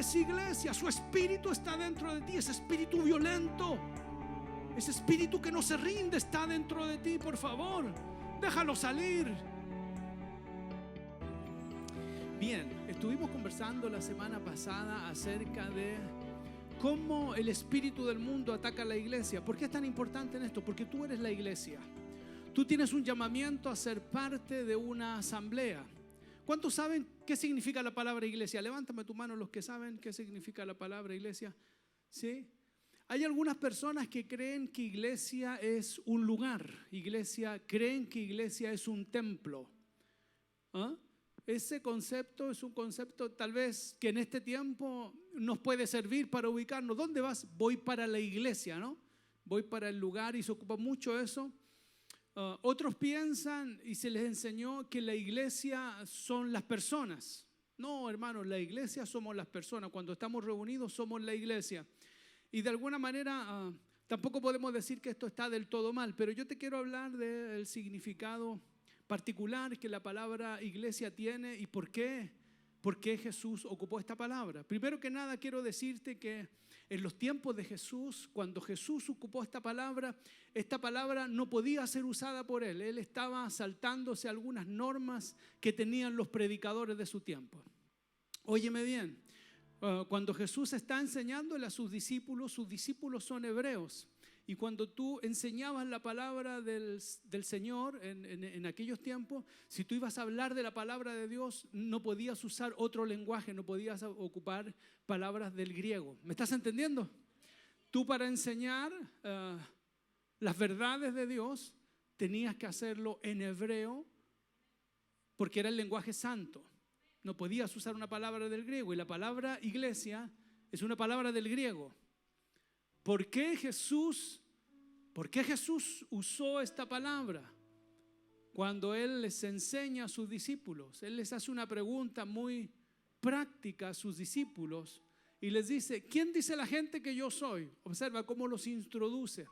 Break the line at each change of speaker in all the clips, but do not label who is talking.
eres iglesia, su espíritu está dentro de ti, ese espíritu violento, ese espíritu que no se rinde está dentro de ti. Por favor, déjalo salir. Bien, estuvimos conversando la semana pasada acerca de cómo el espíritu del mundo ataca a la iglesia. ¿Por qué es tan importante en esto? Porque tú eres la iglesia. Tú tienes un llamamiento a ser parte de una asamblea. ¿Cuántos saben qué significa la palabra iglesia? Levántame tu mano los que saben qué significa la palabra iglesia. ¿Sí? Hay algunas personas que creen que iglesia es un lugar. Creen que iglesia es un templo. ¿Ah? Ese concepto es un concepto tal vez que en este tiempo nos puede servir para ubicarnos. ¿Dónde vas? Voy para la iglesia, ¿no? Voy para el lugar, y se ocupa mucho eso. Otros piensan y se les enseñó que la iglesia son las personas. No, hermanos, la iglesia somos las personas. Cuando estamos reunidos somos la iglesia. Y de alguna manera tampoco podemos decir que esto está del todo mal, pero yo te quiero hablar del significado particular que la palabra iglesia tiene y por qué Jesús ocupó esta palabra. Primero que nada quiero decirte que en los tiempos de Jesús, cuando Jesús ocupó esta palabra no podía ser usada por él. Él estaba saltándose algunas normas que tenían los predicadores de su tiempo. Óyeme bien, cuando Jesús está enseñándole a sus discípulos son hebreos. Y cuando tú enseñabas la palabra del Señor en aquellos tiempos, si tú ibas a hablar de la palabra de Dios, no podías usar otro lenguaje, no podías ocupar palabras del griego. ¿Me estás entendiendo? Tú para enseñar las verdades de Dios tenías que hacerlo en hebreo porque era el lenguaje santo. No podías usar una palabra del griego, y la palabra iglesia es una palabra del griego. ¿Por qué Jesús usó esta palabra? Cuando Él les enseña a sus discípulos, Él les hace una pregunta muy práctica a sus discípulos y les dice: ¿quién dice la gente que yo soy? Observa cómo los introduce.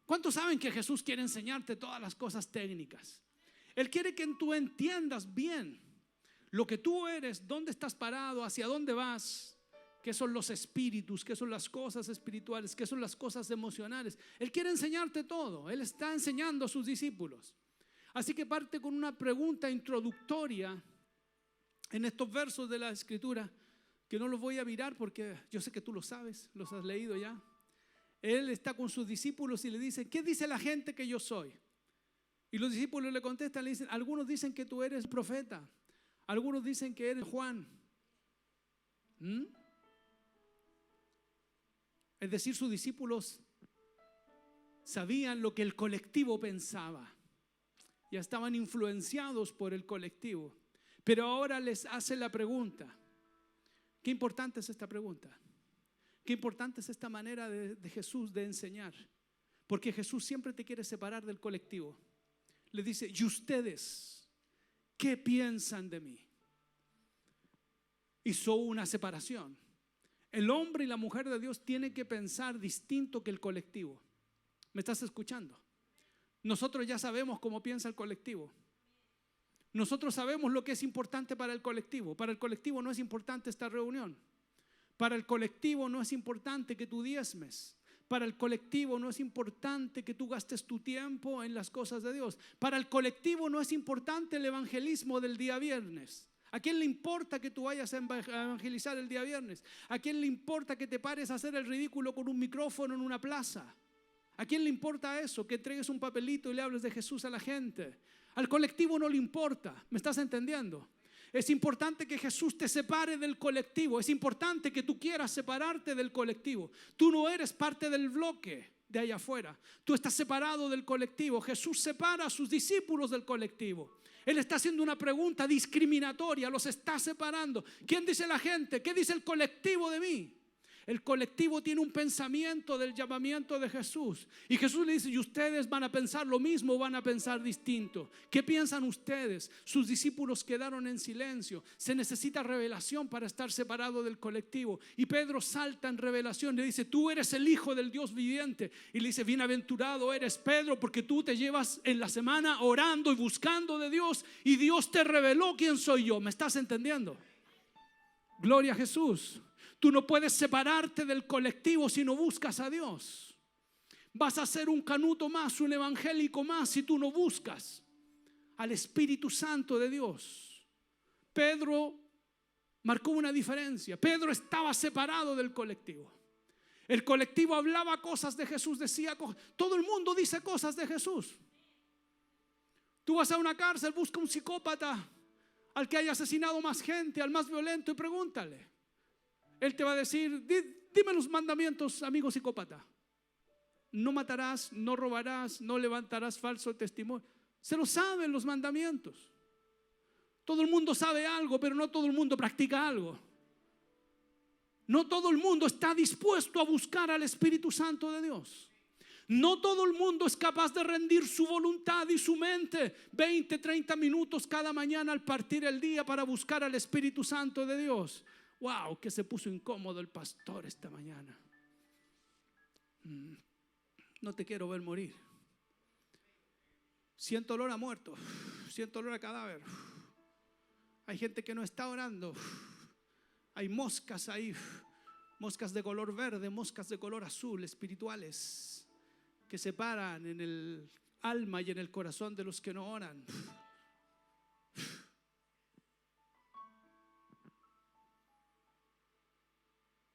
¿Cuántos saben que Jesús quiere enseñarte todas las cosas técnicas? Él quiere que tú entiendas bien lo que tú eres, dónde estás parado, hacia dónde vas. ¿Qué son los espíritus? ¿Qué son las cosas espirituales? ¿Qué son las cosas emocionales? Él quiere enseñarte todo. Él está enseñando a sus discípulos. Así que parte con una pregunta introductoria en estos versos de la Escritura, que no los voy a mirar porque yo sé que tú lo sabes, los has leído ya. Él está con sus discípulos y le dice: ¿qué dice la gente que yo soy? Y los discípulos le contestan, le dicen: algunos dicen que tú eres profeta, algunos dicen que eres Juan. Es decir, sus discípulos sabían lo que el colectivo pensaba. Ya estaban influenciados por el colectivo. Pero ahora les hace la pregunta. Qué importante es esta pregunta. Qué importante es esta manera de Jesús de enseñar. Porque Jesús siempre te quiere separar del colectivo. Le dice: ¿y ustedes qué piensan de mí? Hizo una separación. El hombre y la mujer de Dios tienen que pensar distinto que el colectivo. ¿Me estás escuchando? Nosotros ya sabemos cómo piensa el colectivo. Nosotros sabemos lo que es importante para el colectivo. Para el colectivo no es importante esta reunión. Para el colectivo no es importante que tú diezmes. Para el colectivo no es importante que tú gastes tu tiempo en las cosas de Dios. Para el colectivo no es importante el evangelismo del día viernes. ¿A quién le importa que tú vayas a evangelizar el día viernes? ¿A quién le importa que te pares a hacer el ridículo con un micrófono en una plaza? ¿A quién le importa eso? Que entregues un papelito y le hables de Jesús a la gente. Al colectivo no le importa. ¿Me estás entendiendo? Es importante que Jesús te separe del colectivo. Es importante que tú quieras separarte del colectivo. Tú no eres parte del bloque de allá afuera. Tú estás separado del colectivo. Jesús separa a sus discípulos del colectivo. Él está haciendo una pregunta discriminatoria, los está separando. ¿Quién dice la gente? ¿Qué dice el colectivo de mí? El colectivo tiene un pensamiento del llamamiento de Jesús. Y Jesús le dice: ¿y ustedes van a pensar lo mismo o van a pensar distinto? ¿Qué piensan ustedes? Sus discípulos quedaron en silencio. Se necesita revelación para estar separado del colectivo. Y Pedro salta en revelación. Le dice: tú eres el Hijo del Dios viviente. Y le dice: bienaventurado eres, Pedro, porque tú te llevas en la semana orando y buscando de Dios. Y Dios te reveló quién soy yo. ¿Me estás entendiendo? Gloria a Jesús. Tú no puedes separarte del colectivo si no buscas a Dios. Vas a ser un canuto más, un evangélico más, si tú no buscas al Espíritu Santo de Dios. Pedro marcó una diferencia. Pedro estaba separado del colectivo. El colectivo hablaba cosas de Jesús, decía cosas. Todo el mundo dice cosas de Jesús. Tú vas a una cárcel, busca un psicópata, al que haya asesinado más gente, al más violento, y pregúntale. Él te va a decir, dime los mandamientos, amigo psicópata. No matarás, no robarás, no levantarás falso testimonio. Se lo saben los mandamientos. Todo el mundo sabe algo, pero no todo el mundo practica algo. No todo el mundo está dispuesto a buscar al Espíritu Santo de Dios. No todo el mundo es capaz de rendir su voluntad y su mente 20, 30 minutos cada mañana al partir el día para buscar al Espíritu Santo de Dios. Wow, que se puso incómodo el pastor esta mañana. No te quiero ver morir. Siento olor a muerto, siento olor a cadáver. Hay gente que no está orando. Hay moscas ahí, moscas de color verde, moscas de color azul, espirituales, que se paran en el alma y en el corazón de los que no oran.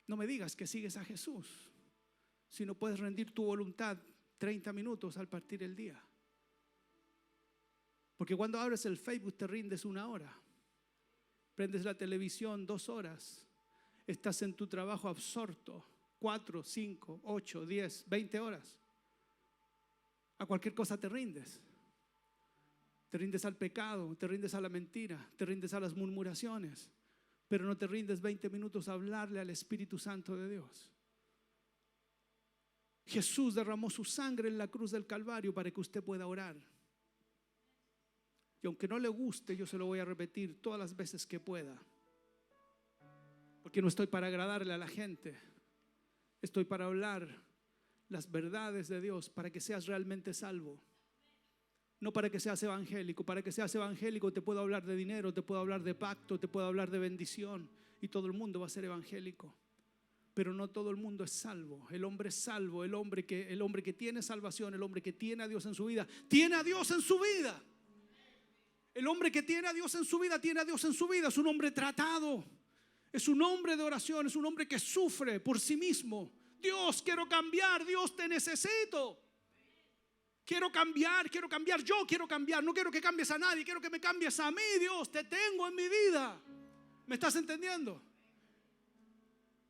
No me digas que sigues a Jesús si no puedes rendir tu voluntad 30 minutos al partir el día. Porque cuando abres el Facebook te rindes 1 hora. Prendes la televisión 2 horas. Estás en tu trabajo absorto 4, 5, 8, 10, 20 horas. A cualquier cosa te rindes. Te rindes al pecado, te rindes a la mentira, te rindes a las murmuraciones, pero no te rindes 20 minutos a hablarle al Espíritu Santo de Dios. Jesús derramó su sangre en la cruz del Calvario para que usted pueda orar. Y aunque no le guste, yo se lo voy a repetir todas las veces que pueda. Porque no estoy para agradarle a la gente. Estoy para hablar las verdades de Dios para que seas realmente salvo. No para que seas evangélico. Para que seas evangélico te puedo hablar de dinero, te puedo hablar de pacto, te puedo hablar de bendición. Y todo el mundo va a ser evangélico. Pero no todo el mundo es salvo. El hombre es salvo. El hombre que tiene salvación, el hombre que tiene a Dios en su vida, tiene a Dios en su vida. El hombre que tiene a Dios en su vida, tiene a Dios en su vida. Es un hombre tratado. Es un hombre de oración. Es un hombre que sufre por sí mismo. Dios, quiero cambiar. Dios, te necesito. Quiero cambiar. Yo quiero cambiar. No quiero que cambies a nadie. Quiero que me cambies a mí, Dios. Te tengo en mi vida. ¿Me estás entendiendo?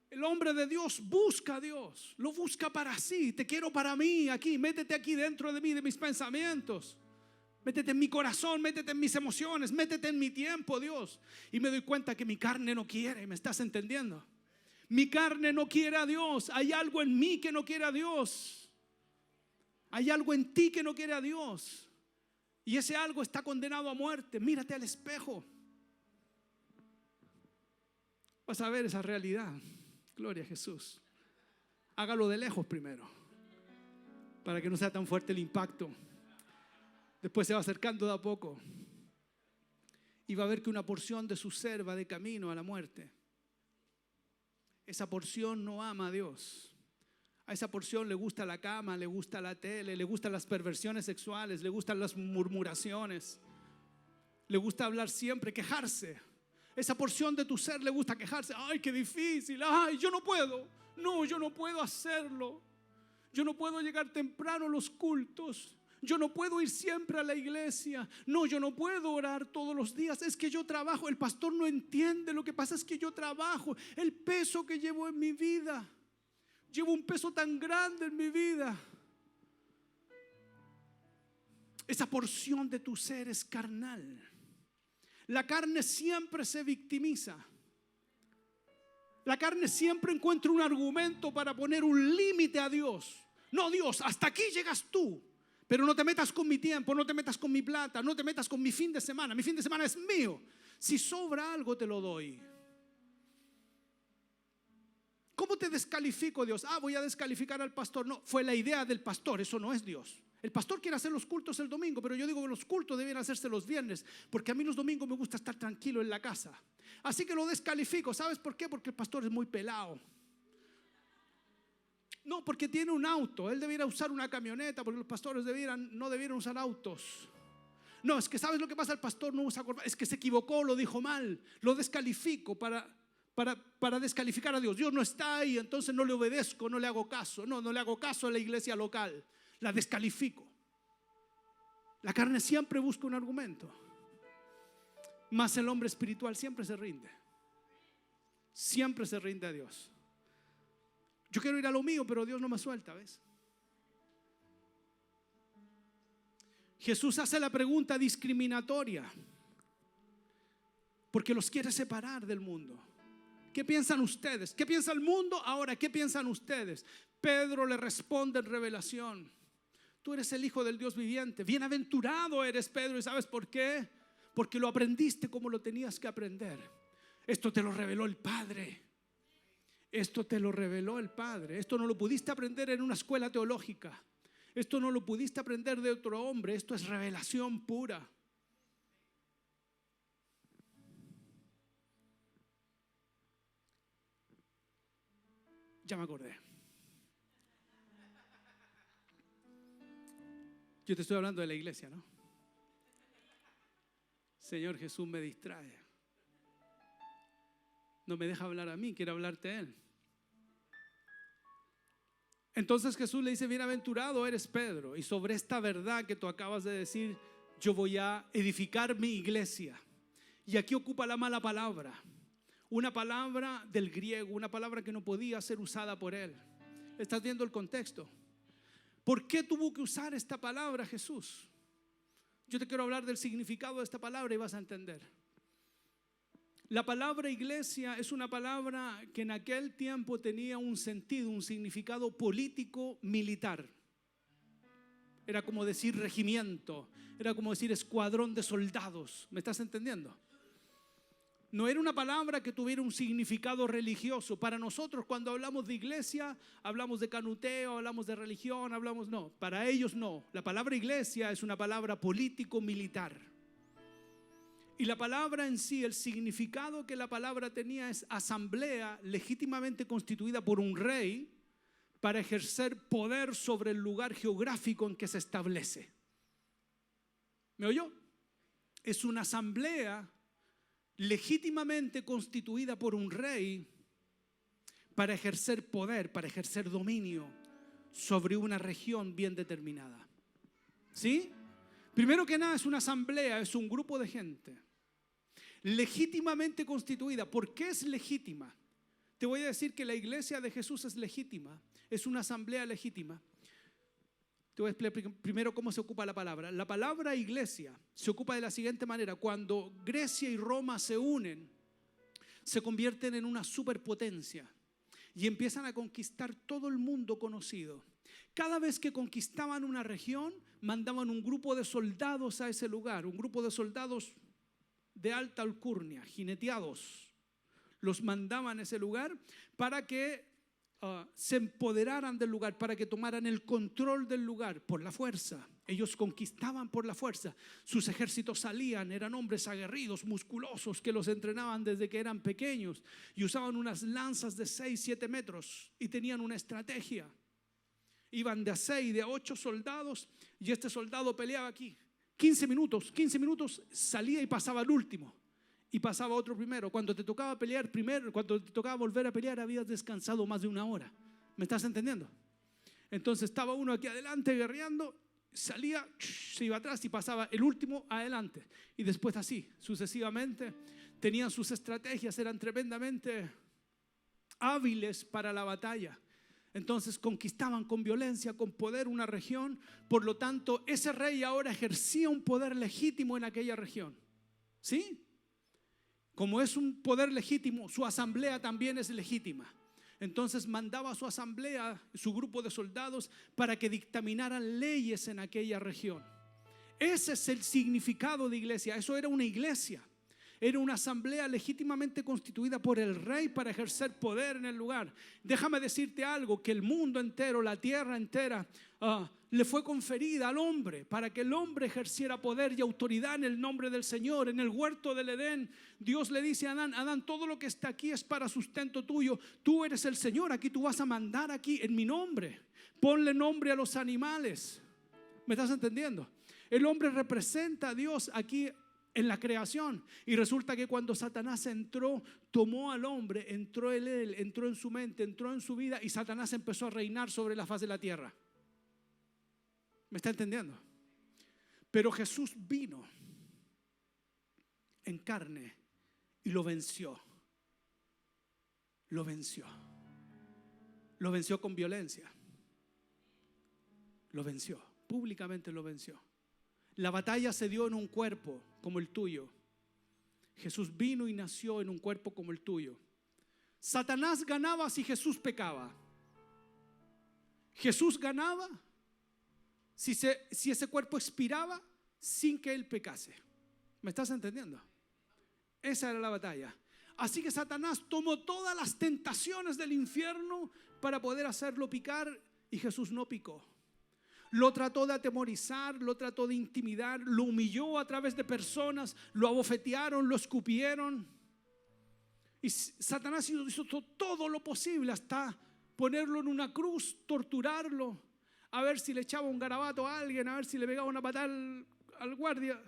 El hombre de Dios busca a Dios. Lo busca para sí. Te quiero para mí aquí. Métete aquí dentro de mí, de mis pensamientos. Métete en mi corazón, métete en mis emociones, métete en mi tiempo, Dios. Y me doy cuenta que mi carne no quiere. ¿Me estás entendiendo? Mi carne no quiere a Dios. Hay algo en mí que no quiere a Dios. Hay algo en ti que no quiere a Dios. Y ese algo está condenado a muerte. Mírate al espejo. Vas a ver esa realidad. Gloria a Jesús. Hágalo de lejos primero, para que no sea tan fuerte el impacto. Después se va acercando de a poco y va a ver que una porción de su ser va de camino a la muerte. Esa porción no ama a Dios. A esa porción le gusta la cama, le gusta la tele, le gustan las perversiones sexuales, le gustan las murmuraciones, le gusta hablar siempre, quejarse. Esa porción de tu ser le gusta quejarse. Ay, qué difícil. Ay, yo no puedo. No, yo no puedo hacerlo. Yo no puedo llegar temprano a los cultos. Yo no puedo ir siempre a la iglesia. No, yo no puedo orar todos los días. Es que yo trabajo. El pastor no entiende. Lo que pasa es que yo trabajo. El peso que llevo en mi vida. Llevo un peso tan grande en mi vida. Esa porción de tu ser es carnal. La carne siempre se victimiza. La carne siempre encuentra un argumento para poner un límite a Dios. No, Dios, hasta aquí llegas tú. Pero no te metas con mi tiempo, no te metas con mi plata, no te metas con mi fin de semana. Mi fin de semana es mío. Si sobra algo te lo doy. ¿Cómo te descalifico, Dios? Voy a descalificar al pastor. No, fue la idea del pastor, eso no es Dios. El pastor quiere hacer los cultos el domingo, pero yo digo que los cultos deben hacerse los viernes, porque a mí los domingos me gusta estar tranquilo en la casa. Así que lo descalifico. ¿Sabes por qué? Porque el pastor es muy pelado. No, porque tiene un auto. Él debiera usar una camioneta, porque los pastores no debieran usar autos. No, es que ¿sabes lo que pasa? El pastor no usa corbata. Es que se equivocó, lo dijo mal. Lo descalifico para descalificar a Dios. Dios no está ahí, entonces no le obedezco, no le hago caso. No le hago caso a la iglesia local. La descalifico. La carne siempre busca un argumento, mas el hombre espiritual siempre se rinde. Siempre se rinde a Dios. Yo quiero ir a lo mío, pero Dios no me suelta, ¿ves? Jesús hace la pregunta discriminatoria porque los quiere separar del mundo. ¿Qué piensan ustedes? ¿Qué piensa el mundo? Ahora, ¿qué piensan ustedes? Pedro le responde en revelación: tú eres el Hijo del Dios viviente. Bienaventurado eres, Pedro. ¿Y sabes por qué? Porque lo aprendiste como lo tenías que aprender. Esto te lo reveló el Padre. Esto te lo reveló el Padre. Esto no lo pudiste aprender en una escuela teológica. Esto no lo pudiste aprender de otro hombre. Esto es revelación pura. Ya me acordé. Yo te estoy hablando de la iglesia, ¿no? Señor Jesús me distrae. No me deja hablar a mí, quiere hablarte a Él. Entonces Jesús le dice: bienaventurado eres Pedro, y sobre esta verdad que tú acabas de decir, yo voy a edificar mi iglesia. Y aquí ocupa la mala palabra, una palabra del griego, una palabra que no podía ser usada por él. ¿Estás viendo el contexto? ¿Por qué tuvo que usar esta palabra Jesús? Yo te quiero hablar del significado de esta palabra y vas a entender. La palabra iglesia es una palabra que en aquel tiempo tenía un sentido, un significado político militar. Era como decir regimiento, era como decir escuadrón de soldados. ¿Me estás entendiendo? No era una palabra que tuviera un significado religioso. Para nosotros, cuando hablamos de iglesia, hablamos de canuteo, hablamos de religión, no. Para ellos no. La palabra iglesia es una palabra político-militar. Y la palabra en sí, el significado que la palabra tenía es asamblea legítimamente constituida por un rey para ejercer poder sobre el lugar geográfico en que se establece. ¿Me oyó? Es una asamblea legítimamente constituida por un rey para ejercer poder, para ejercer dominio sobre una región bien determinada. ¿Sí? Primero que nada, es una asamblea, es un grupo de gente legítimamente constituida. ¿Por qué es legítima? Te voy a decir que la iglesia de Jesús es legítima, es una asamblea legítima. Te voy a explicar primero cómo se ocupa la palabra. La palabra iglesia se ocupa de la siguiente manera: cuando Grecia y Roma se unen, se convierten en una superpotencia y empiezan a conquistar todo el mundo conocido. Cada vez que conquistaban una región, mandaban un grupo de soldados a ese lugar, un grupo de soldados de alta alcurnia, jineteados. Los mandaban a ese lugar para que se empoderaran del lugar, para que tomaran el control del lugar por la fuerza. Ellos conquistaban por la fuerza. Sus ejércitos salían, eran hombres aguerridos, musculosos, que los entrenaban desde que eran pequeños y usaban unas lanzas de 6-7 metros y tenían una estrategia. Iban de a 6, de a 8 soldados, y este soldado peleaba aquí 15 minutos salía y pasaba el último y pasaba otro primero. Cuando te tocaba pelear primero, cuando te tocaba volver a pelear, habías descansado más de una hora. ¿Me estás entendiendo? Entonces estaba uno aquí adelante guerreando, salía, se iba atrás y pasaba el último adelante, y después así sucesivamente. Tenían sus estrategias, eran tremendamente hábiles para la batalla. Entonces conquistaban con violencia, con poder una región. Por lo tanto, ese rey ahora ejercía un poder legítimo en aquella región. ¿Sí? Como es un poder legítimo, su asamblea también es legítima. Entonces mandaba a su asamblea, su grupo de soldados, para que dictaminaran leyes en aquella región. Ese es el significado de iglesia. Eso era una iglesia. Era una asamblea legítimamente constituida por el rey para ejercer poder en el lugar. Déjame decirte algo, que el mundo entero, la tierra entera, le fue conferida al hombre para que el hombre ejerciera poder y autoridad en el nombre del Señor. En el huerto del Edén, Dios le dice a Adán: Adán, todo lo que está aquí es para sustento tuyo. Tú eres el Señor, aquí tú vas a mandar aquí en mi nombre. Ponle nombre a los animales. ¿Me estás entendiendo? El hombre representa a Dios aquí en la creación. Y resulta que cuando Satanás entró, tomó al hombre, entró en él, entró en su mente, entró en su vida, y Satanás empezó a reinar sobre la faz de la tierra. ¿Me está entendiendo? Pero Jesús vino en carne y lo venció. Lo venció. Lo venció con violencia. Lo venció. Públicamente lo venció. La batalla se dio en un cuerpo como el tuyo. Jesús vino y nació en un cuerpo como el tuyo. Satanás ganaba si Jesús pecaba. Jesús ganaba si ese cuerpo expiraba sin que él pecase. ¿Me estás entendiendo? Esa era la batalla. Así que Satanás tomó todas las tentaciones del infierno para poder hacerlo picar, y Jesús no picó. Lo trató de atemorizar, lo trató de intimidar, lo humilló a través de personas, lo abofetearon, lo escupieron. Y Satanás hizo todo lo posible, hasta ponerlo en una cruz, torturarlo, a ver si le echaba un garabato a alguien, a ver si le pegaba una patada al guardia.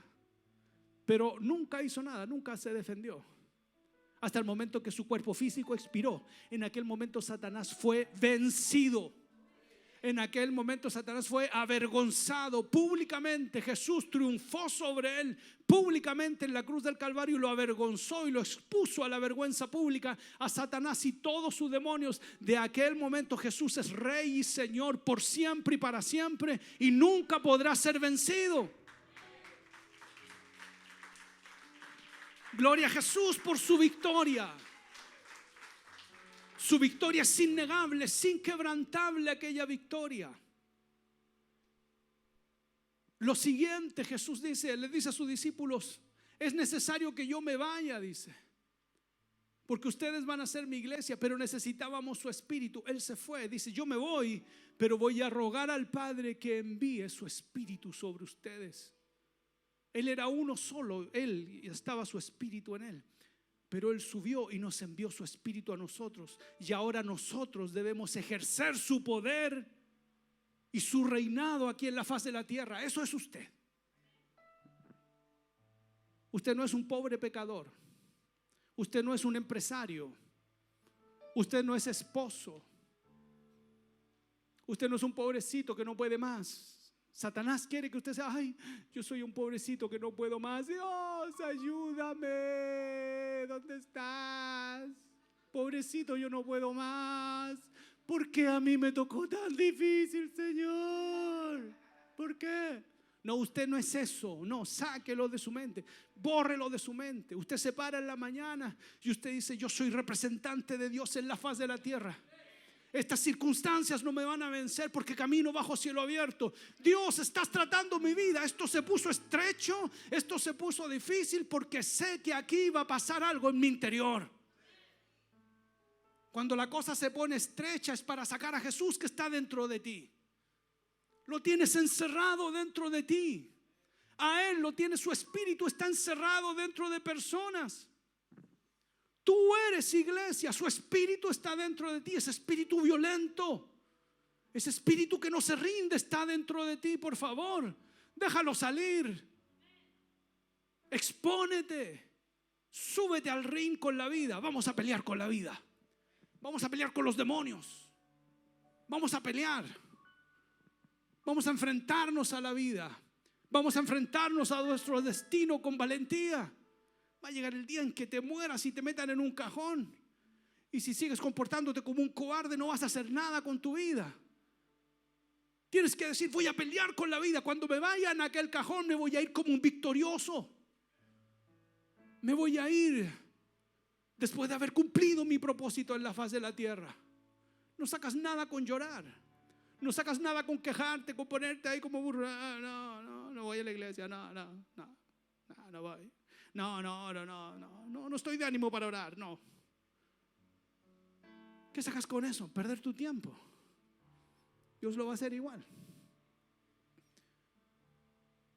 Pero nunca hizo nada, nunca se defendió. Hasta el momento que su cuerpo físico expiró. En aquel momento Satanás fue vencido. En aquel momento Satanás fue avergonzado públicamente. Jesús triunfó sobre él públicamente en la cruz del Calvario y lo avergonzó y lo expuso a la vergüenza pública a Satanás y todos sus demonios. De aquel momento Jesús es Rey y Señor por siempre y para siempre, y nunca podrá ser vencido. Gloria a Jesús por su victoria. Su victoria es innegable, es inquebrantable aquella victoria. Lo siguiente, Jesús le dice a sus discípulos: es necesario que yo me vaya, dice, porque ustedes van a ser mi iglesia, pero necesitábamos su espíritu. Él se fue, dice: yo me voy, pero voy a rogar al Padre que envíe su espíritu sobre ustedes. Él era uno solo, él, y estaba su espíritu en él. Pero Él subió y nos envió su espíritu a nosotros. Y ahora nosotros debemos ejercer su poder y su reinado aquí en la faz de la tierra. Eso es usted. Usted no es un pobre pecador. Usted no es un empresario. Usted no es esposo. Usted no es un pobrecito que no puede más. Satanás quiere que usted sea: ay, yo soy un pobrecito que no puedo más. Dios, ayúdame. ¿Dónde estás? Pobrecito, yo no puedo más. ¿Por qué a mí me tocó tan difícil, Señor? ¿Por qué? No, usted no es eso. No, sáquelo de su mente. Bórrelo de su mente. Usted se para en la mañana y usted dice: yo soy representante de Dios en la faz de la tierra. Estas circunstancias no me van a vencer porque camino bajo cielo abierto. Dios, estás tratando mi vida. Esto se puso estrecho, esto se puso difícil porque sé que aquí va a pasar algo en mi interior. Cuando la cosa se pone estrecha es para sacar a Jesús que está dentro de ti. Lo tienes encerrado dentro de ti. A Él lo tiene, su espíritu está encerrado dentro de personas. Tú eres iglesia, su espíritu está dentro de ti. Ese espíritu violento, ese espíritu que no se rinde está dentro de ti. Por favor, déjalo salir. Expónete. Súbete al ring con la vida. Vamos a pelear con la vida. Vamos a pelear con los demonios. Vamos a pelear. Vamos a enfrentarnos a la vida. Vamos a enfrentarnos a nuestro destino con valentía. Va a llegar el día en que te mueras y te metan en un cajón. Y si sigues comportándote como un cobarde, no vas a hacer nada con tu vida. Tienes que decir: voy a pelear con la vida. Cuando me vaya en aquel cajón, me voy a ir como un victorioso. Me voy a ir después de haber cumplido mi propósito en la faz de la tierra. No sacas nada con llorar. No sacas nada con quejarte, con ponerte ahí como burro. No voy a la iglesia. No voy. No estoy de ánimo para orar. No. ¿Qué sacas con eso? Perder tu tiempo. Dios lo va a hacer igual.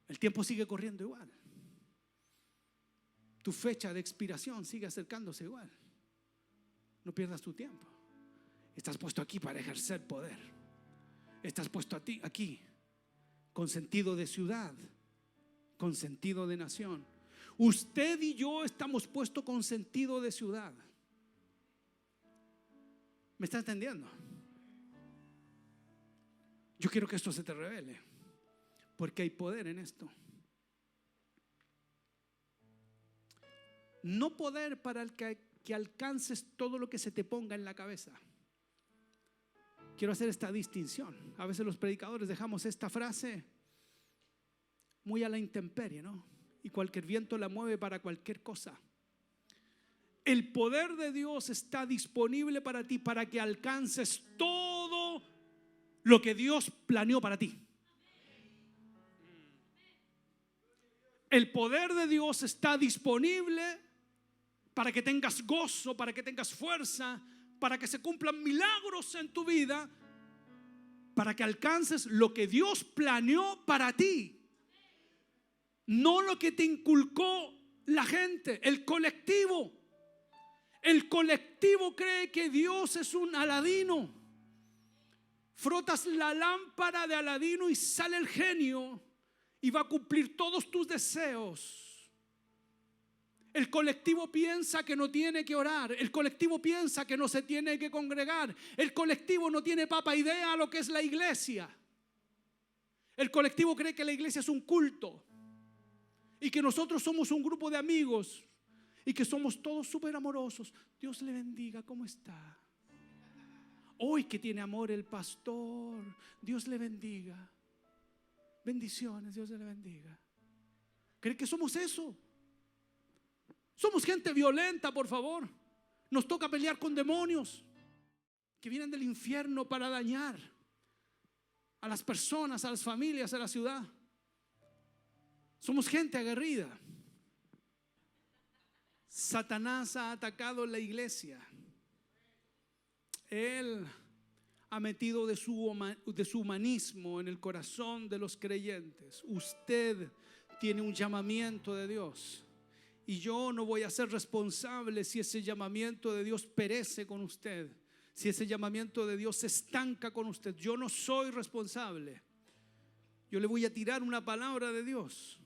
El tiempo sigue corriendo igual. Tu fecha de expiración sigue acercándose igual. No pierdas tu tiempo. Estás puesto aquí para ejercer poder. Estás puesto aquí con sentido de ciudad, con sentido de nación. Usted y yo estamos puestos con sentido de ciudad. ¿Me está entendiendo? Yo quiero que esto se te revele, porque hay poder en esto. No poder para el que alcances todo lo que se te ponga en la cabeza. Quiero hacer esta distinción. A veces los predicadores dejamos esta frase muy a la intemperie, ¿no? Y cualquier viento la mueve para cualquier cosa. El poder de Dios está disponible para ti, para que alcances todo lo que Dios planeó para ti. El poder de Dios está disponible para que tengas gozo, para que tengas fuerza, para que se cumplan milagros en tu vida, para que alcances lo que Dios planeó para ti. No lo que te inculcó la gente, el colectivo. El colectivo cree que Dios es un Aladino. Frotas la lámpara de Aladino y sale el genio y va a cumplir todos tus deseos. El colectivo piensa que no tiene que orar. El colectivo piensa que no se tiene que congregar. El colectivo no tiene papa idea a lo que es la iglesia. El colectivo cree que la iglesia es un culto y que nosotros somos un grupo de amigos y que somos todos súper amorosos. Dios le bendiga, ¿cómo está? Hoy que tiene amor el pastor, Dios le bendiga. Bendiciones, Dios le bendiga. ¿Cree que somos eso? Somos gente violenta, por favor. Nos toca pelear con demonios que vienen del infierno para dañar a las personas, a las familias, a la ciudad. Somos gente aguerrida. Satanás ha atacado la iglesia. Él ha metido de su humanismo en el corazón de los creyentes. Usted tiene un llamamiento de Dios. Y yo no voy a ser responsable si ese llamamiento de Dios perece con usted, si ese llamamiento de Dios se estanca con usted. Yo no soy responsable. Yo le voy a tirar una palabra de Dios.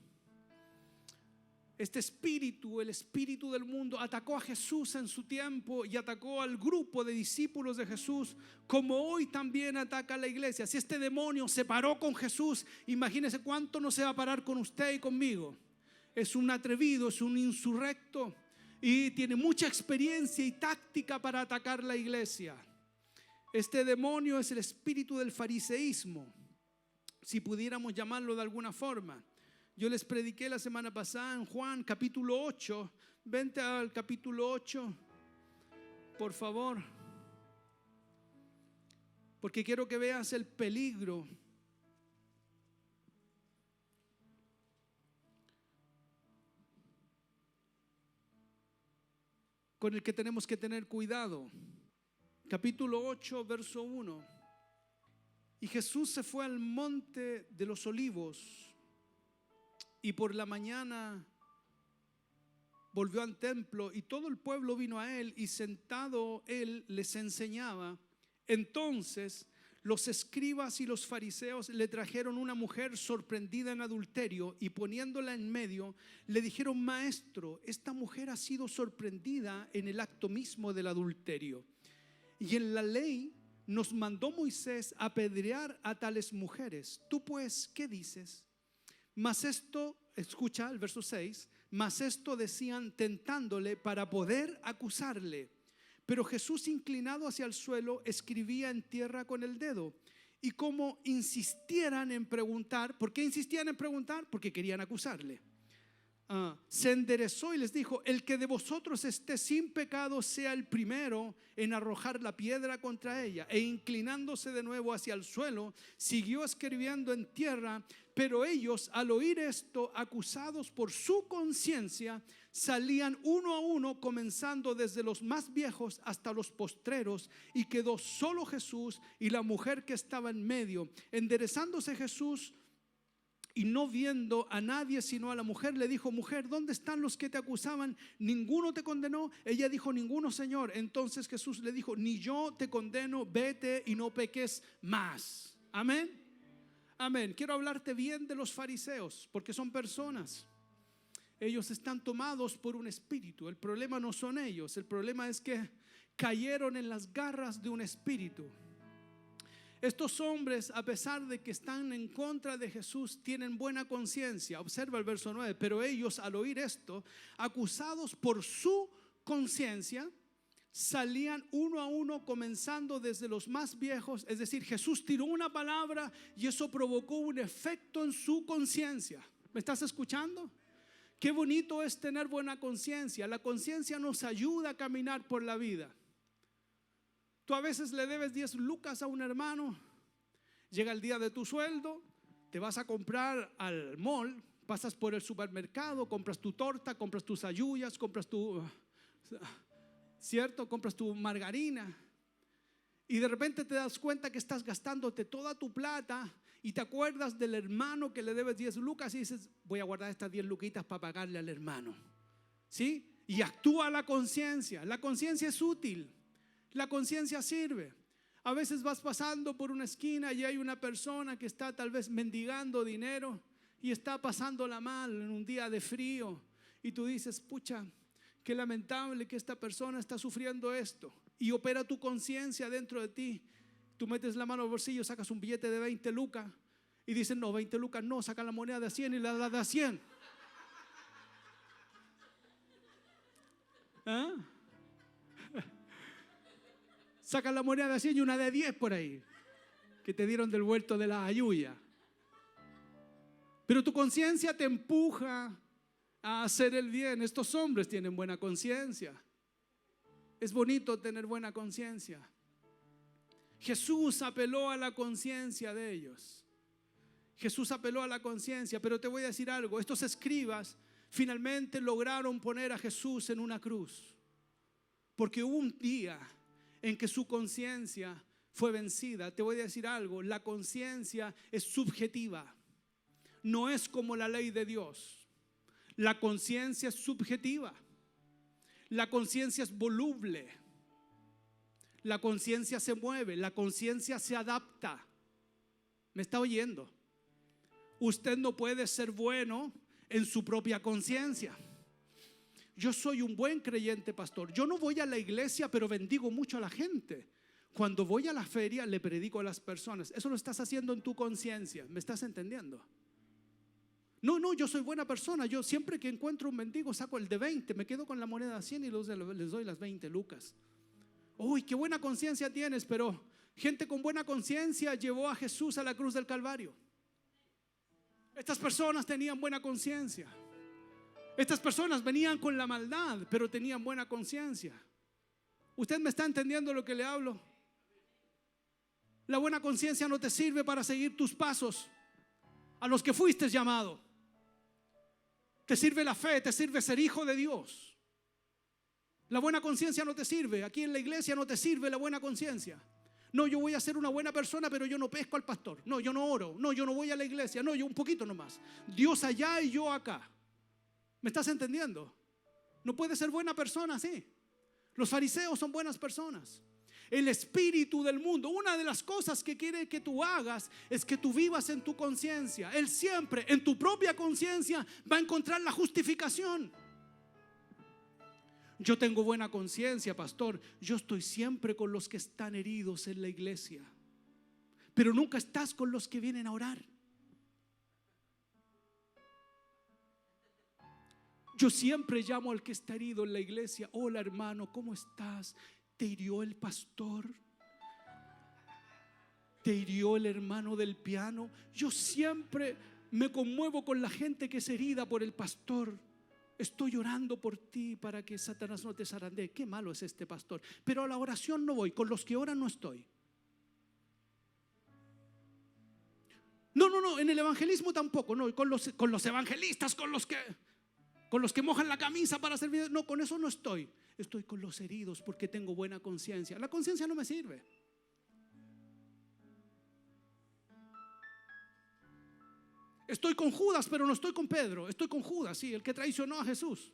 Este espíritu, el espíritu del mundo, atacó a Jesús en su tiempo y atacó al grupo de discípulos de Jesús, como hoy también ataca a la iglesia. Si este demonio se paró con Jesús, imagínese cuánto no se va a parar con usted y conmigo. Es un atrevido, es un insurrecto y tiene mucha experiencia y táctica para atacar la iglesia. Este demonio es el espíritu del fariseísmo, si pudiéramos llamarlo de alguna forma. Yo les prediqué la semana pasada en Juan capítulo 8. Vente al capítulo 8, por favor, porque quiero que veas el peligro con el que tenemos que tener cuidado. Capítulo 8, verso 1. Y Jesús se fue al monte de los olivos y por la mañana volvió al templo y todo el pueblo vino a él y sentado él les enseñaba. Entonces los escribas y los fariseos le trajeron una mujer sorprendida en adulterio y poniéndola en medio le dijeron: Maestro, esta mujer ha sido sorprendida en el acto mismo del adulterio. Y en la ley nos mandó Moisés apedrear a tales mujeres. Tú pues, ¿qué dices? Mas esto, escucha el verso 6, mas esto decían tentándole para poder acusarle. Pero Jesús, inclinado hacia el suelo, escribía en tierra con el dedo. Y como insistieran en preguntar, ¿por qué insistían en preguntar? Porque querían acusarle. Se enderezó y les dijo: el que de vosotros esté sin pecado sea el primero en arrojar la piedra contra ella. E inclinándose de nuevo hacia el suelo, siguió escribiendo en tierra. Pero ellos, al oír esto, acusados por su conciencia, salían uno a uno, comenzando desde los más viejos hasta los postreros, y quedó solo Jesús y la mujer que estaba en medio. Enderezándose Jesús y no viendo a nadie sino a la mujer, le dijo: mujer, ¿dónde están los que te acusaban? ¿Ninguno te condenó? Ella dijo: ninguno, Señor. Entonces Jesús le dijo: ni yo te condeno, vete y no peques más. Amén. Amén. Quiero hablarte bien de los fariseos, porque son personas. Ellos están tomados por un espíritu. El problema no son ellos, el problema es que cayeron en las garras de un espíritu. Estos hombres, a pesar de que están en contra de Jesús, tienen buena conciencia. Observa el verso 9. Pero ellos, al oír esto, acusados por su conciencia, salían uno a uno, comenzando desde los más viejos. Es decir, Jesús tiró una palabra y eso provocó un efecto en su conciencia. ¿Me estás escuchando? Qué bonito es tener buena conciencia. La conciencia nos ayuda a caminar por la vida. Tú a veces le debes 10 lucas a un hermano. Llega el día de tu sueldo, te vas a comprar al mall, pasas por el supermercado, compras tu torta, compras tus ayuyas, compras tu, ¿cierto? Compras tu margarina. Y de repente te das cuenta que estás gastándote toda tu plata y te acuerdas del hermano que le debes 10 lucas y dices: voy a guardar estas 10 luquitas para pagarle al hermano. ¿Sí? Y actúa la conciencia. La conciencia es útil. La conciencia sirve. A veces vas pasando por una esquina y hay una persona que está tal vez mendigando dinero y está pasándola mal en un día de frío. Y tú dices: pucha, qué lamentable que esta persona está sufriendo esto. Y opera tu conciencia dentro de ti. Tú metes la mano al bolsillo, sacas un billete de 20 lucas y dices: no, 20 lucas no, saca la moneda de 100 y la das de 100. ¿Ah? Saca la moneda de 100 y una de 10 por ahí, que te dieron del vuelto de la ayuya. Pero tu conciencia te empuja a hacer el bien. Estos hombres tienen buena conciencia. Es bonito tener buena conciencia. Jesús apeló a la conciencia de ellos. Jesús apeló a la conciencia. Pero te voy a decir algo: estos escribas finalmente lograron poner a Jesús en una cruz, porque hubo un día en que su conciencia fue vencida. Te voy a decir algo: la conciencia es subjetiva, no es como la ley de Dios. La conciencia es subjetiva. La conciencia es voluble. La conciencia se mueve, la conciencia se adapta. ¿Me está oyendo? Usted no puede ser bueno en su propia conciencia. Yo soy un buen creyente, pastor. Yo no voy a la iglesia, pero bendigo mucho a la gente. Cuando voy a la feria, le predico a las personas. Eso lo estás haciendo en tu conciencia. ¿Me estás entendiendo? No, yo soy buena persona. Yo siempre que encuentro un mendigo saco el de 20, me quedo con la moneda de 100 y les doy las 20 lucas. Uy, qué buena conciencia tienes. Pero gente con buena conciencia llevó a Jesús a la cruz del Calvario. Estas personas tenían buena conciencia. Estas personas venían con la maldad, pero tenían buena conciencia. ¿Usted me está entendiendo lo que le hablo? La buena conciencia no te sirve para seguir tus pasos a los que fuiste llamado. Te sirve la fe, te sirve ser hijo de Dios. La buena conciencia no te sirve. Aquí en la iglesia no te sirve la buena conciencia. No, yo voy a ser una buena persona, pero yo no pesco al pastor. No, yo no oro. No, yo no voy a la iglesia. No, yo un poquito nomás. Dios allá y yo acá. ¿Me estás entendiendo? No puedes ser buena persona así. Los fariseos son buenas personas. El espíritu del mundo, una de las cosas que quiere que tú hagas es que tú vivas en tu conciencia. Él siempre en tu propia conciencia va a encontrar la justificación. Yo tengo buena conciencia, pastor. Yo estoy siempre con los que están heridos en la iglesia, pero nunca estás con los que vienen a orar. Yo siempre llamo al que está herido en la iglesia: hola hermano, ¿cómo estás? ¿Te hirió el pastor? ¿Te hirió el hermano del piano? Yo siempre me conmuevo con la gente que es herida por el pastor. Estoy orando por ti para que Satanás no te zarandee. Qué malo es este pastor. Pero a la oración no voy, con los que oran no estoy. No, en el evangelismo tampoco. No, con los evangelistas, con los que mojan la camisa para servir. No, con eso no estoy. Estoy con los heridos porque tengo buena conciencia. La conciencia no me sirve. Estoy con Judas, pero no estoy con Pedro. Estoy con Judas, sí, el que traicionó a Jesús.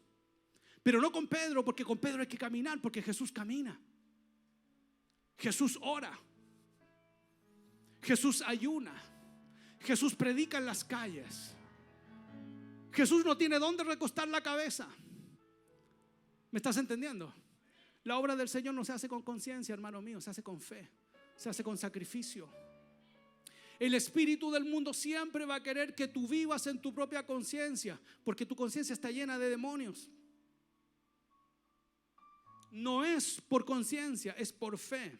Pero no con Pedro, porque con Pedro hay que caminar, porque Jesús camina. Jesús ora. Jesús ayuna. Jesús predica en las calles. Jesús no tiene dónde recostar la cabeza. ¿Me estás entendiendo? La obra del Señor no se hace con conciencia, hermano mío, se hace con fe, se hace con sacrificio. El espíritu del mundo siempre va a querer que tú vivas en tu propia conciencia, porque tu conciencia está llena de demonios. No es por conciencia, es por fe.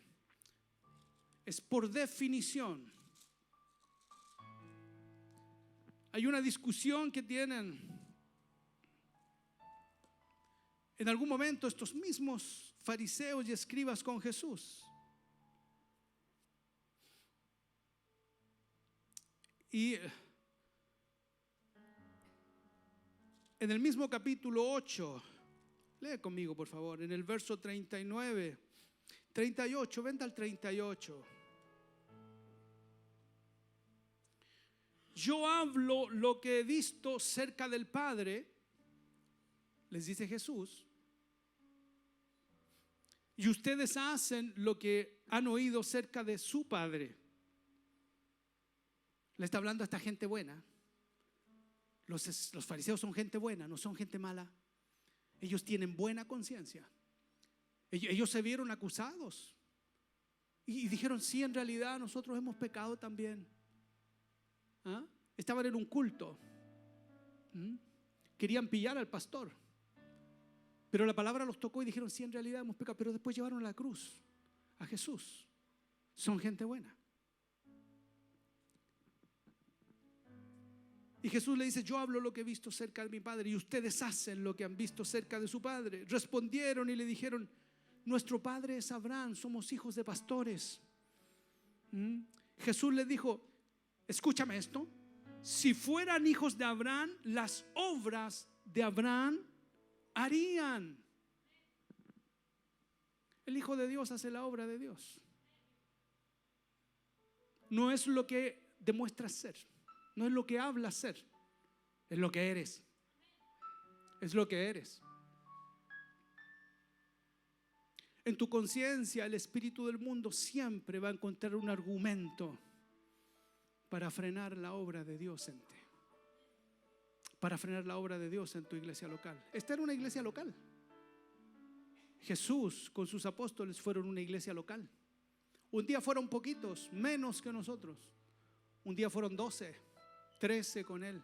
Es por definición. Hay una discusión que tienen en algún momento estos mismos fariseos y escribas con Jesús. Y en el mismo capítulo 8, lee conmigo por favor, en el verso 39, 38, vente al 38. Yo hablo lo que he visto cerca del Padre, les dice Jesús, y ustedes hacen lo que han oído cerca de su Padre. Le está hablando a esta gente buena. Los fariseos son gente buena, no son gente mala. Ellos tienen buena conciencia. Ellos se vieron acusados y dijeron, sí, en realidad nosotros hemos pecado también. ¿Ah? Estaban en un culto. Querían pillar al pastor, pero la palabra los tocó y dijeron, sí, en realidad hemos pecado. Pero después llevaron a la cruz a Jesús. Son gente buena. Y Jesús le dice, yo hablo lo que he visto cerca de mi Padre y ustedes hacen lo que han visto cerca de su Padre. Respondieron y le dijeron, nuestro padre es Abraham, somos hijos de pastores. Jesús les dijo, escúchame esto, si fueran hijos de Abraham, las obras de Abraham harían. El Hijo de Dios hace la obra de Dios. No es lo que demuestras ser, no es lo que hablas ser, es lo que eres. Es lo que eres. En tu conciencia, el espíritu del mundo siempre va a encontrar un argumento para frenar la obra de Dios en ti, para frenar la obra de Dios en tu iglesia local. Esta era una iglesia local. Jesús con sus apóstoles fueron una iglesia local. Un día fueron poquitos, menos que nosotros. Un día fueron 12, 13 con él,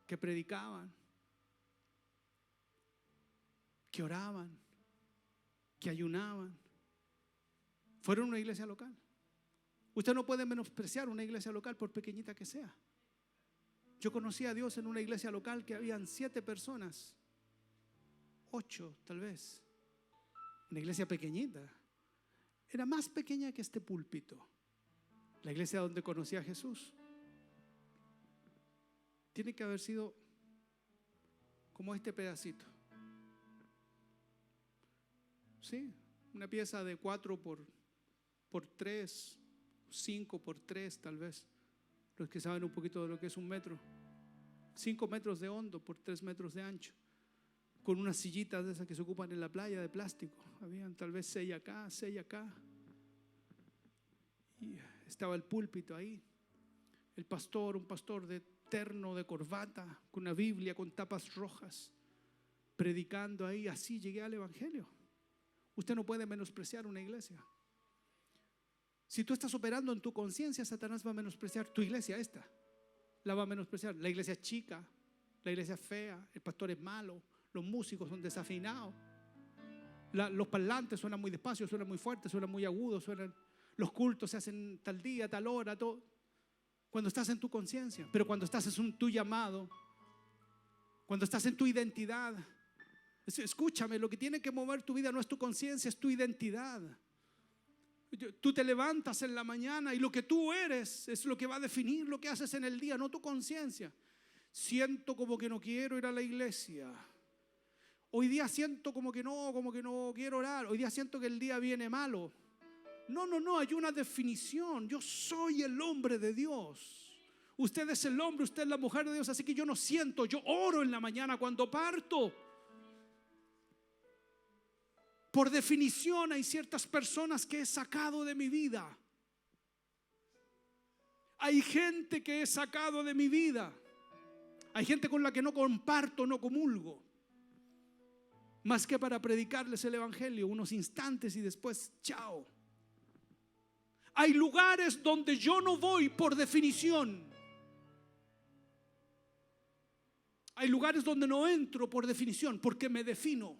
que predicaban, que oraban, que ayunaban. Fueron una iglesia local. Usted no puede menospreciar una iglesia local por pequeñita que sea. Yo conocí a Dios en una iglesia local que habían 7 personas, 8 tal vez. Una iglesia pequeñita. Era más pequeña que este púlpito. La iglesia donde conocí a Jesús tiene que haber sido como este pedacito. Sí, una pieza de 4 por 3, 5 por 3 tal vez. Los que saben un poquito de lo que es un metro. 5 metros de hondo por 3 metros de ancho. Con unas sillitas de esas que se ocupan en la playa de plástico. Habían tal vez 6 acá, 6 acá. Y estaba el púlpito ahí. El pastor, un pastor de terno, de corbata, con una Biblia con tapas rojas, predicando ahí. Así llegué al evangelio. Usted no puede menospreciar una iglesia. Si tú estás operando en tu conciencia, Satanás va a menospreciar tu iglesia, esta. La va a menospreciar. La iglesia es chica, la iglesia es fea, el pastor es malo, los músicos son desafinados, los parlantes suenan muy despacio, suenan muy fuerte, suenan muy agudos, los cultos se hacen tal día, tal hora, todo. Cuando estás en tu conciencia, pero cuando estás en tu llamado, cuando estás en tu identidad, escúchame, lo que tiene que mover tu vida no es tu conciencia, es tu identidad. Tú te levantas en la mañana y lo que tú eres es lo que va a definir lo que haces en el día, no tu conciencia. Siento como que no quiero ir a la iglesia. Hoy día siento como que no quiero orar. Hoy día siento que el día viene malo. No, hay una definición. Yo soy el hombre de Dios. Usted es el hombre, usted es la mujer de Dios, así que yo no siento, yo oro en la mañana cuando parto. Por definición hay ciertas personas que he sacado de mi vida. Hay gente que he sacado de mi vida. Hay gente con la que no comparto, no comulgo, más que para predicarles el evangelio unos instantes y después chao. Hay lugares donde yo no voy por definición. Hay lugares donde no entro por definición, porque me defino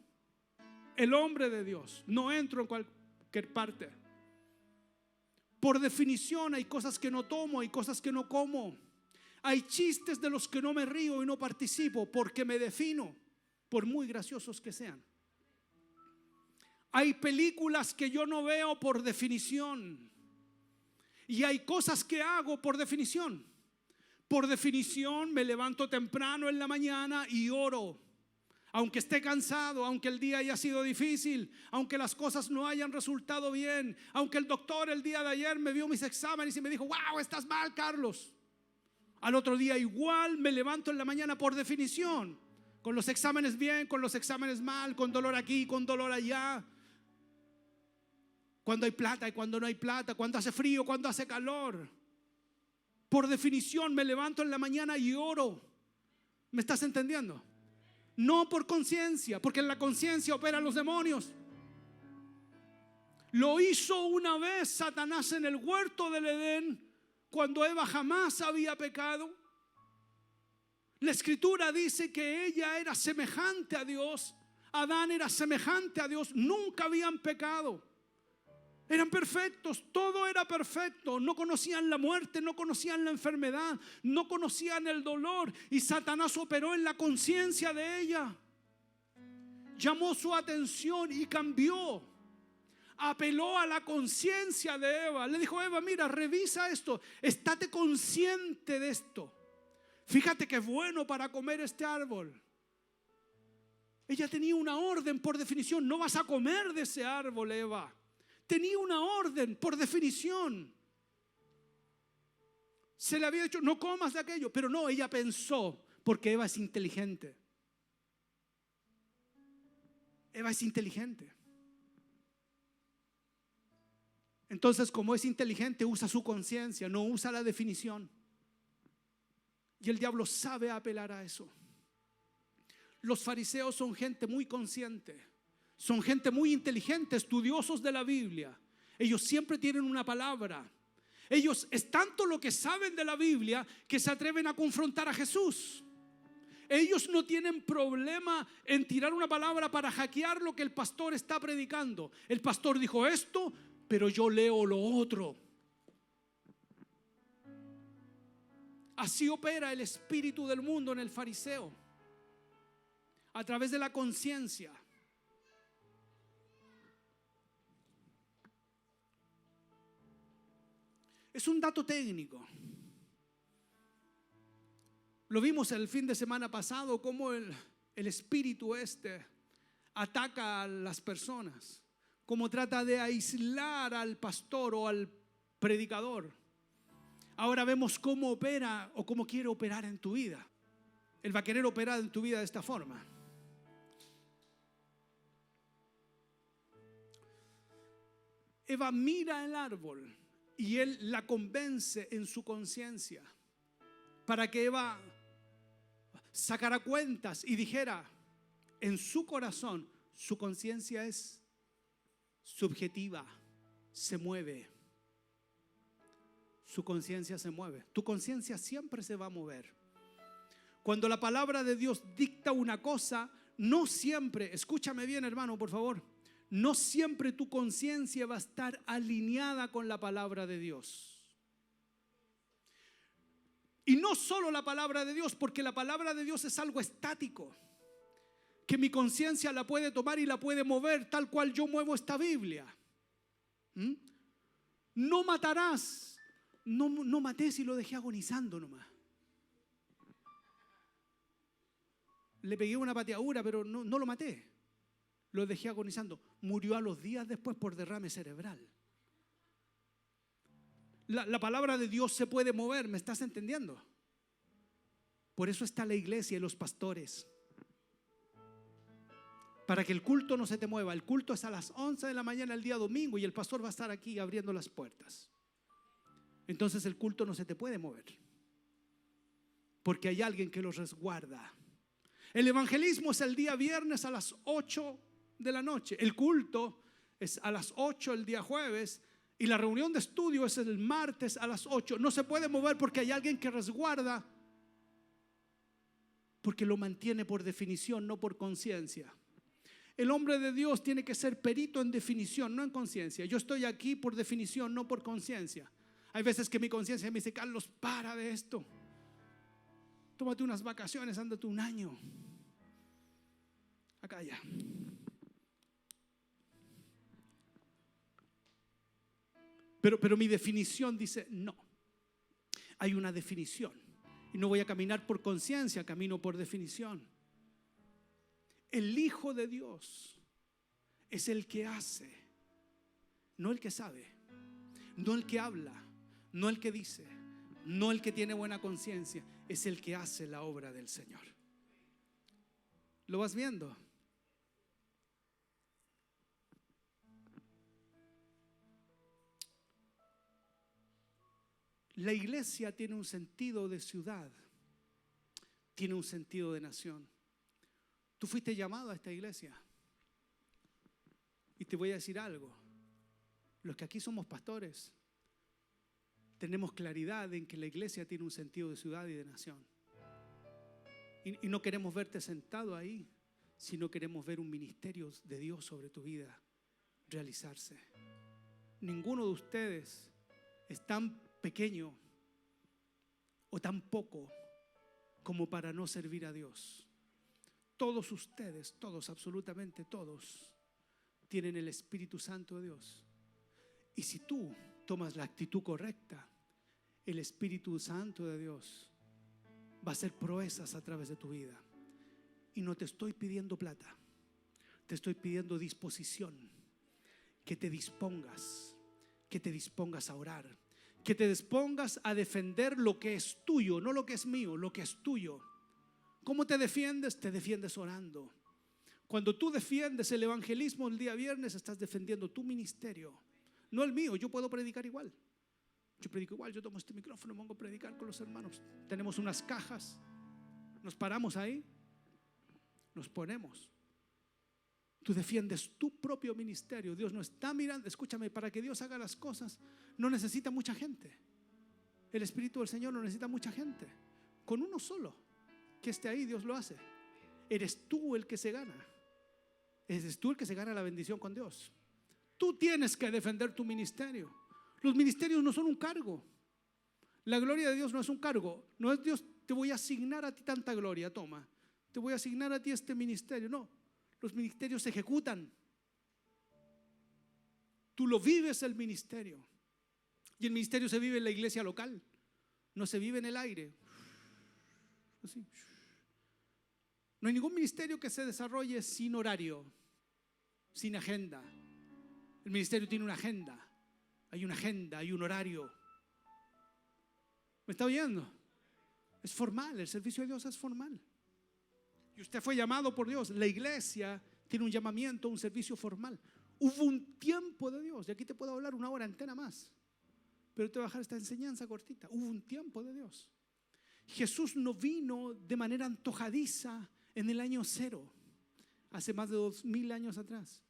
el hombre de Dios. No entro en cualquier parte. Por definición hay cosas que no tomo, hay cosas que no como. Hay chistes de los que no me río y no participo porque me defino, por muy graciosos que sean. Hay películas que yo no veo por definición. Y hay cosas que hago por definición. Por definición me levanto temprano en la mañana y oro. Aunque esté cansado, aunque el día haya sido difícil, aunque las cosas no hayan resultado bien, aunque el doctor el día de ayer me vio mis exámenes y me dijo: wow, estás mal, Carlos. Al otro día igual me levanto en la mañana por definición. Con los exámenes bien, con los exámenes mal, con dolor aquí, con dolor allá. Cuando hay plata y cuando no hay plata, cuando hace frío, cuando hace calor. Por definición me levanto en la mañana y oro. ¿Me estás entendiendo? No por conciencia, porque en la conciencia operan los demonios. Lo hizo una vez Satanás en el huerto del Edén, cuando Eva jamás había pecado. La escritura dice que ella era semejante a Dios. Adán era semejante a Dios. Nunca habían pecado. Eran perfectos, todo era perfecto. No conocían la muerte, no conocían la enfermedad, no conocían el dolor. Y Satanás operó en la conciencia de ella. Llamó su atención y cambió. Apeló a la conciencia de Eva. Le dijo: Eva, mira, revisa esto. Estate consciente de esto. Fíjate que es bueno para comer este árbol. Ella tenía una orden por definición. No vas a comer de ese árbol, Eva. Tenía una orden por definición. Se le había dicho: no comas de aquello. Pero no, ella pensó, porque Eva es inteligente. Eva es inteligente. Entonces, como es inteligente, usa su conciencia, no usa la definición. Y el diablo sabe apelar a eso. Los fariseos son gente muy consciente. Son gente muy inteligente, estudiosos de la Biblia. Ellos siempre tienen una palabra. Ellos es tanto lo que saben de la Biblia que se atreven a confrontar a Jesús. Ellos no tienen problema en tirar una palabra para hackear lo que el pastor está predicando. El pastor dijo esto, pero yo leo lo otro. Así opera el espíritu del mundo en el fariseo, a través de la conciencia. Es un dato técnico. Lo vimos el fin de semana pasado, cómo el espíritu ataca a las personas, cómo trata de aislar al pastor o al predicador. Ahora vemos cómo opera o cómo quiere operar en tu vida. Él va a querer operar en tu vida de esta forma. Eva mira el árbol y él la convence en su conciencia para que Eva sacara cuentas y dijera en su corazón: su conciencia es subjetiva, se mueve. Su conciencia se mueve. Tu conciencia siempre se va a mover. Cuando la palabra de Dios dicta una cosa, no siempre, escúchame bien, hermano, por favor, no siempre tu conciencia va a estar alineada con la palabra de Dios. Y no solo la palabra de Dios, porque la palabra de Dios es algo estático, que mi conciencia la puede tomar y la puede mover tal cual yo muevo esta Biblia. No matarás. No maté si lo dejé agonizando nomás. Le pegué una pateadura, pero no lo maté. Lo dejé agonizando. Murió a los días después por derrame cerebral. la palabra de Dios se puede mover. ¿Me estás entendiendo? Por eso está la iglesia y los pastores. Para que el culto no se te mueva. El culto es a las 11 de la mañana el día domingo y el pastor va a estar aquí abriendo las puertas. Entonces el culto no se te puede mover, porque hay alguien que los resguarda. El evangelismo es el día viernes a las 8 de la noche. El culto es a las 8 el día jueves. Y la reunión de estudio es el martes a las 8. No se puede mover porque hay alguien que resguarda, porque lo mantiene por definición, no por conciencia. El hombre de Dios tiene que ser perito en definición, no en conciencia. Yo estoy aquí por definición, no por conciencia. Hay veces que mi conciencia me dice: Carlos, para de esto. Tómate unas vacaciones, ándate un año. Acá ya. Pero mi definición dice no. Hay una definición. Y no voy a caminar por conciencia, camino por definición. El Hijo de Dios es el que hace, no el que sabe, no el que habla, no el que dice, no el que tiene buena conciencia. Es el que hace la obra del Señor. ¿Lo vas viendo? La iglesia tiene un sentido de ciudad, tiene un sentido de nación. Tú fuiste llamado a esta iglesia. Y te voy a decir algo: los que aquí somos pastores tenemos claridad en que la iglesia tiene un sentido de ciudad y de nación. Y no queremos verte sentado ahí, sino queremos ver un ministerio de Dios sobre tu vida realizarse. Ninguno de ustedes es tan pequeño o tan poco como para no servir a Dios. Todos ustedes, todos, absolutamente todos, tienen el Espíritu Santo de Dios. Y si tú tomas la actitud correcta, el Espíritu Santo de Dios va a hacer proezas a través de tu vida. Y no te estoy pidiendo plata, te estoy pidiendo disposición. Que te dispongas a orar, que te dispongas a defender lo que es tuyo, no lo que es mío, lo que es tuyo. ¿Cómo te defiendes? Te defiendes orando. Cuando tú defiendes el evangelismo el día viernes, estás defendiendo tu ministerio, no el mío. Yo puedo predicar igual. Yo predico igual, yo tomo este micrófono, me pongo a predicar con los hermanos. Tenemos unas cajas, nos paramos ahí, nos ponemos. Tú defiendes tu propio ministerio. Dios no está mirando. Escúchame, para que Dios haga las cosas no necesita mucha gente. El Espíritu del Señor no necesita mucha gente. Con uno solo que esté ahí, Dios lo hace. Eres tú el que se gana. Eres tú el que se gana la bendición con Dios. Tú tienes que defender tu ministerio. Los ministerios no son un cargo. La gloria de Dios no es un cargo. No es: Dios, te voy a asignar a ti tanta gloria, toma. Te voy a asignar a ti este ministerio. No, los ministerios se ejecutan. Tú lo vives, el ministerio. Y el ministerio se vive en la iglesia local. No se vive en el aire. Así. No hay ningún ministerio que se desarrolle sin horario, sin agenda. El ministerio tiene una agenda. Hay una agenda, hay un horario. ¿Me está oyendo? Es formal, el servicio de Dios es formal. Y usted fue llamado por Dios. La iglesia tiene un llamamiento, un servicio formal. Hubo un tiempo de Dios, y aquí te puedo hablar una hora entera más, pero te voy a dejar esta enseñanza cortita. Hubo un tiempo de Dios. Jesús no vino de manera antojadiza en el año 0, hace más de 2000 años atrás.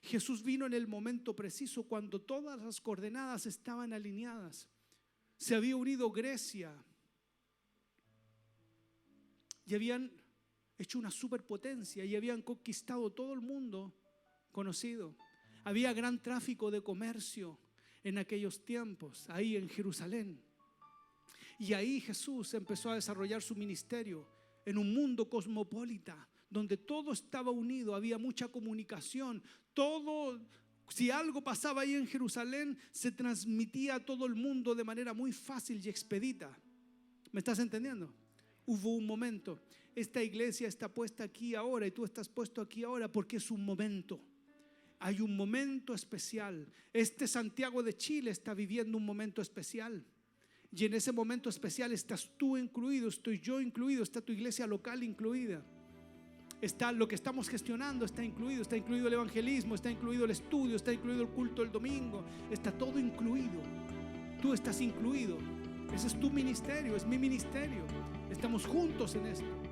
Jesús vino en el momento preciso, cuando todas las coordenadas estaban alineadas. Se había unido Grecia y habían hecho una superpotencia y habían conquistado todo el mundo conocido. Había gran tráfico de comercio en aquellos tiempos, ahí en Jerusalén. Y ahí Jesús empezó a desarrollar su ministerio en un mundo cosmopolita, donde todo estaba unido, había mucha comunicación. Todo, si algo pasaba ahí en Jerusalén, se transmitía a todo el mundo de manera muy fácil y expedita. ¿Me estás entendiendo? Hubo un momento. Esta iglesia está puesta aquí ahora y tú estás puesto aquí ahora porque es un momento. hay un momento especial. Este Santiago de Chile está viviendo un momento especial. Y en ese momento especial estás tú incluido, estoy yo incluido, está tu iglesia local incluida. Está lo que estamos gestionando, está incluido el evangelismo, está incluido el estudio, está incluido el culto el domingo, está todo incluido. Tú estás incluido. Ese es tu ministerio, es mi ministerio. Estamos juntos en esto.